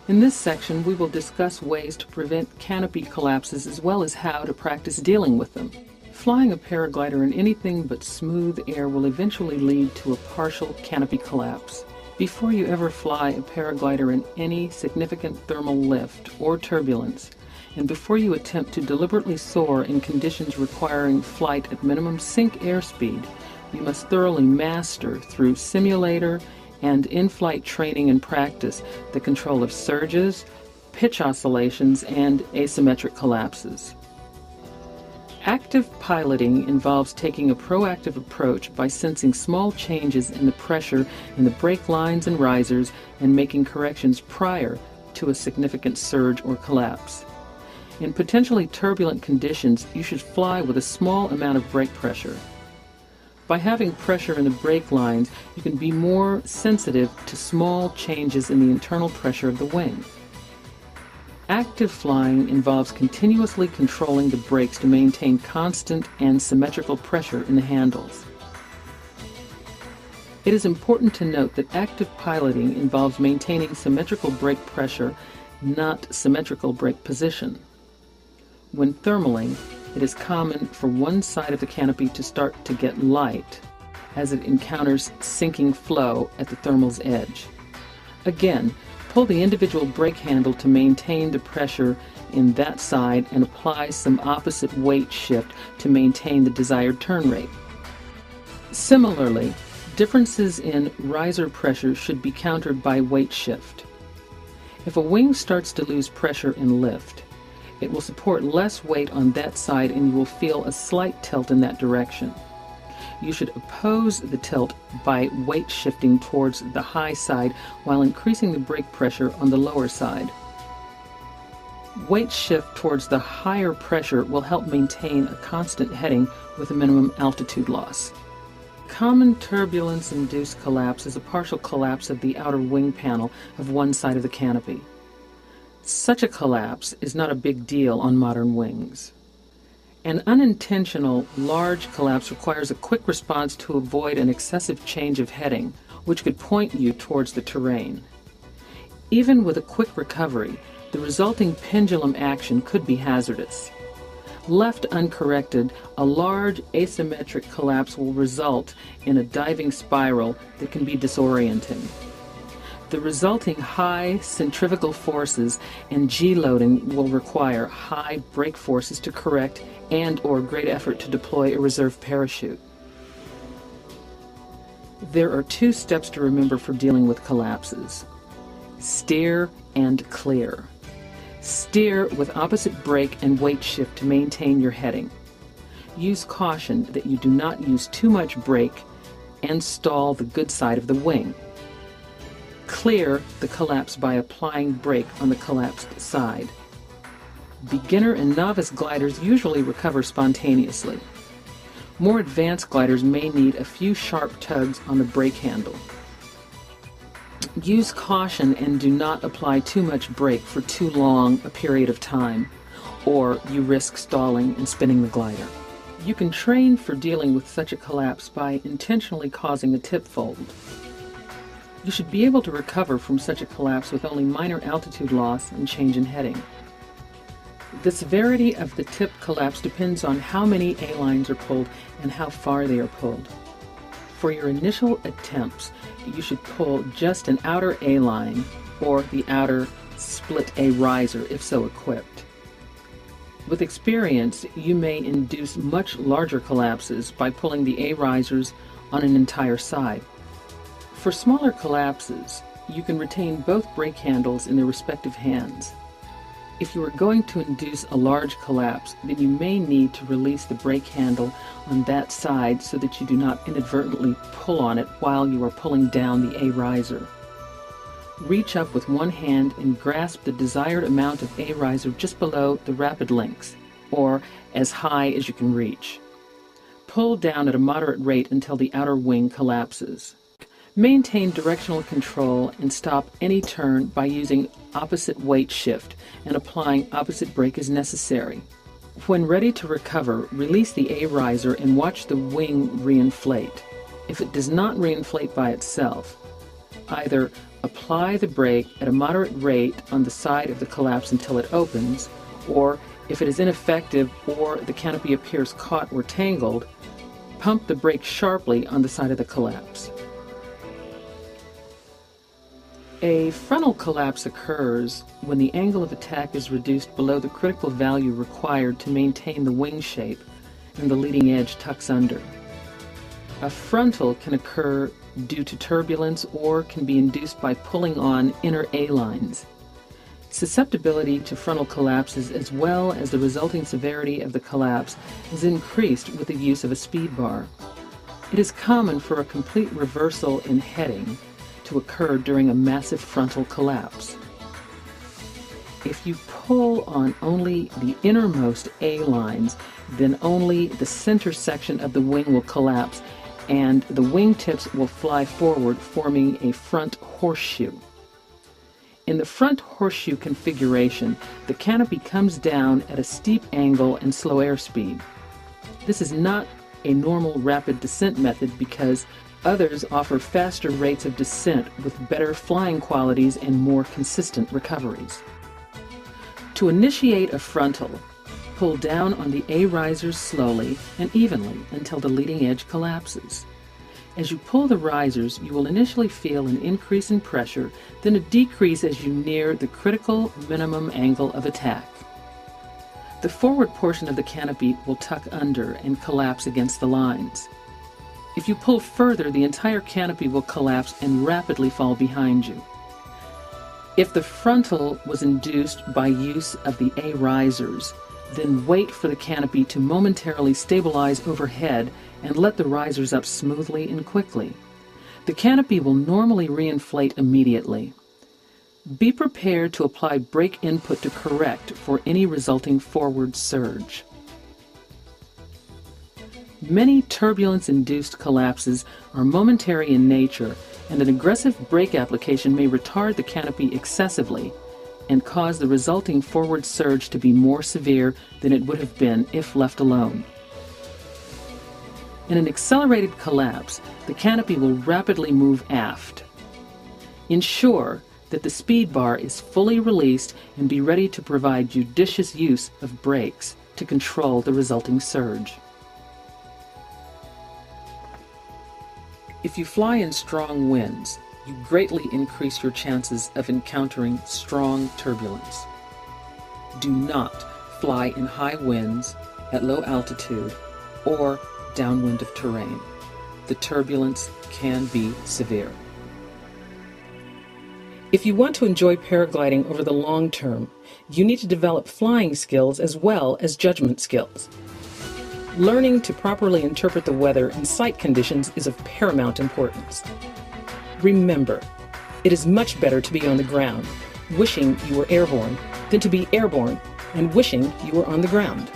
In this section, we will discuss ways to prevent canopy collapses as well as how to practice dealing with them. Flying a paraglider in anything but smooth air will eventually lead to a partial canopy collapse. Before you ever fly a paraglider in any significant thermal lift or turbulence, and before you attempt to deliberately soar in conditions requiring flight at minimum sink airspeed, you must thoroughly master, through simulator and in-flight training and practice, the control of surges, pitch oscillations, and asymmetric collapses. Active piloting involves taking a proactive approach by sensing small changes in the pressure in the brake lines and risers and making corrections prior to a significant surge or collapse. In potentially turbulent conditions, you should fly with a small amount of brake pressure. By having pressure in the brake lines, you can be more sensitive to small changes in the internal pressure of the wing. Active flying involves continuously controlling the brakes to maintain constant and symmetrical pressure in the handles. It is important to note that active piloting involves maintaining symmetrical brake pressure, not symmetrical brake position. When thermaling, it is common for one side of the canopy to start to get light as it encounters sinking flow at the thermal's edge. Again, pull the individual brake handle to maintain the pressure in that side and apply some opposite weight shift to maintain the desired turn rate. Similarly, differences in riser pressure should be countered by weight shift. If a wing starts to lose pressure in lift, it will support less weight on that side and you will feel a slight tilt in that direction. You should oppose the tilt by weight shifting towards the high side while increasing the brake pressure on the lower side. Weight shift towards the higher pressure will help maintain a constant heading with a minimum altitude loss. Common turbulence-induced collapse is a partial collapse of the outer wing panel of one side of the canopy. Such a collapse is not a big deal on modern wings. An unintentional large collapse requires a quick response to avoid an excessive change of heading, which could point you towards the terrain. Even with a quick recovery, the resulting pendulum action could be hazardous. Left uncorrected, a large asymmetric collapse will result in a diving spiral that can be disorienting. The resulting high centrifugal forces and G-loading will require high brake forces to correct and/or great effort to deploy a reserve parachute. There are two steps to remember for dealing with collapses: steer and clear. Steer with opposite brake and weight shift to maintain your heading. Use caution that you do not use too much brake and stall the good side of the wing. Clear the collapse by applying brake on the collapsed side. Beginner and novice gliders usually recover spontaneously. More advanced gliders may need a few sharp tugs on the brake handle. Use caution and do not apply too much brake for too long a period of time, or you risk stalling and spinning the glider. You can train for dealing with such a collapse by intentionally causing a tip fold. You should be able to recover from such a collapse with only minor altitude loss and change in heading. The severity of the tip collapse depends on how many A-lines are pulled and how far they are pulled. For your initial attempts, you should pull just an outer A-line or the outer split A riser if so equipped. With experience, you may induce much larger collapses by pulling the A risers on an entire side. For smaller collapses, you can retain both brake handles in their respective hands. If you are going to induce a large collapse, then you may need to release the brake handle on that side so that you do not inadvertently pull on it while you are pulling down the A riser. Reach up with one hand and grasp the desired amount of A riser just below the rapid links, or as high as you can reach. Pull down at a moderate rate until the outer wing collapses. Maintain directional control and stop any turn by using opposite weight shift and applying opposite brake as necessary. When ready to recover, release the A riser and watch the wing reinflate. If it does not reinflate by itself, either apply the brake at a moderate rate on the side of the collapse until it opens, or if it is ineffective or the canopy appears caught or tangled, pump the brake sharply on the side of the collapse. A frontal collapse occurs when the angle of attack is reduced below the critical value required to maintain the wing shape and the leading edge tucks under. A frontal can occur due to turbulence or can be induced by pulling on inner A-lines. Susceptibility to frontal collapses as well as the resulting severity of the collapse is increased with the use of a speed bar. It is common for a complete reversal in heading to occur during a massive frontal collapse. If you pull on only the innermost A-lines, then only the center section of the wing will collapse and the wingtips will fly forward, forming a front horseshoe. In the front horseshoe configuration, the canopy comes down at a steep angle and slow airspeed. This is not a normal rapid descent method because others offer faster rates of descent with better flying qualities and more consistent recoveries. To initiate a frontal, pull down on the A-risers slowly and evenly until the leading edge collapses. As you pull the risers, you will initially feel an increase in pressure, then a decrease as you near the critical minimum angle of attack. The forward portion of the canopy will tuck under and collapse against the lines. If you pull further, the entire canopy will collapse and rapidly fall behind you. If the frontal was induced by use of the A-risers, then wait for the canopy to momentarily stabilize overhead and let the risers up smoothly and quickly. The canopy will normally reinflate immediately. Be prepared to apply brake input to correct for any resulting forward surge. Many turbulence-induced collapses are momentary in nature, and an aggressive brake application may retard the canopy excessively and cause the resulting forward surge to be more severe than it would have been if left alone. In an accelerated collapse, the canopy will rapidly move aft. Ensure that the speed bar is fully released and be ready to provide judicious use of brakes to control the resulting surge. If you fly in strong winds, you greatly increase your chances of encountering strong turbulence. Do not fly in high winds, at low altitude, or downwind of terrain. The turbulence can be severe. If you want to enjoy paragliding over the long term, you need to develop flying skills as well as judgment skills. Learning to properly interpret the weather and sight conditions is of paramount importance. Remember, it is much better to be on the ground, wishing you were airborne, than to be airborne and wishing you were on the ground.